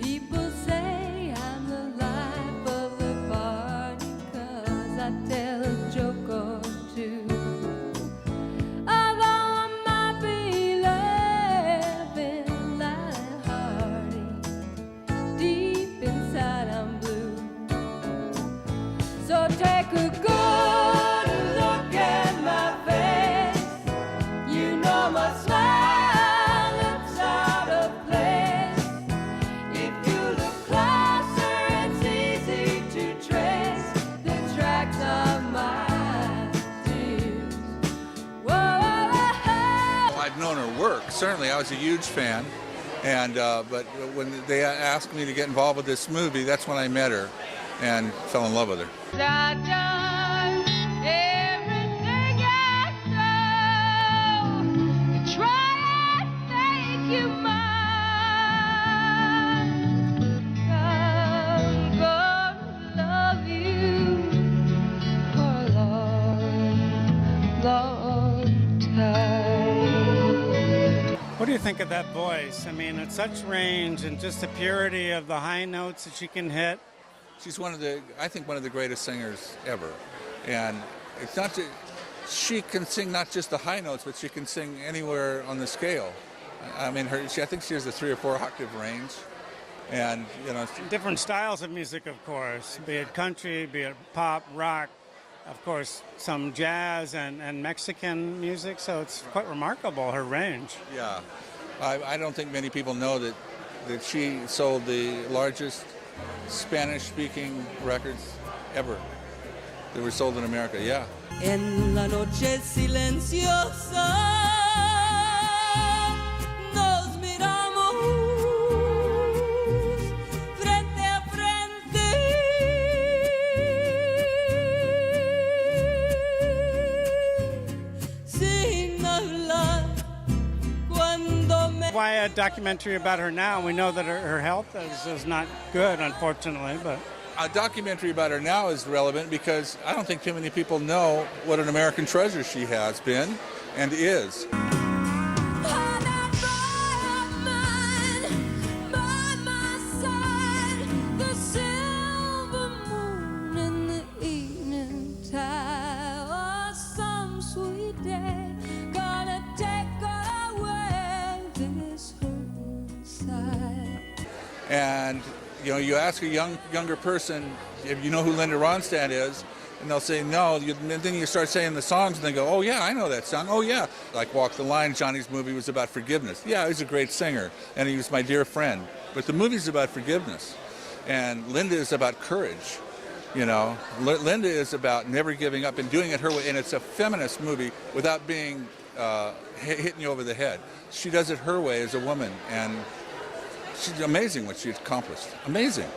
People say I'm the life of the party 'cause I tell a joke or two. Although I might be laughing lighthearted, deep inside I'm blue. So take a good look at my face. You know my smile looks out of place. If you look closer, it's easy to trace the tracks of my tears. Whoa. I've known her work. Certainly, I was a huge fan, and but when they asked me to get involved with this movie, that's when I met her and fell in love with her. I done everything I know to try and make you mine. I'm gonna love you for a long, long time. What do you think of that voice? I mean, it's such range and just the purity of the high notes that she can hit. She's I think one of the greatest singers ever, and it's not just, she can sing not just the high notes, but she can sing anywhere on the scale. I mean, I think she has a 3 or 4 octave range, and Different styles of music, of course, be it country, be it pop, rock, of course, some jazz and Mexican music, so it's quite remarkable, her range. Yeah, I don't think many people know that she sold the largest Spanish-speaking records ever that were sold in America. Yeah. En la noche silenciosa nos miramos frente a frente. Sin hablar cuando me... Why a documentary about her now? We know that her health is not good, unfortunately, but... A documentary about her now is relevant because I don't think too many people know what an American treasure she has been and is. And you ask a younger person if you know who Linda Ronstadt is, and they'll say no. And then you start saying the songs, and they go, "Oh yeah, I know that song. Oh yeah." Like Walk the Line, Johnny's movie was about forgiveness. Yeah, he was a great singer, and he was my dear friend. But the movie's about forgiveness, and Linda is about courage. Linda is about never giving up and doing it her way, and it's a feminist movie without being hitting you over the head. She does it her way as a woman, and she's amazing what she accomplished. Amazing.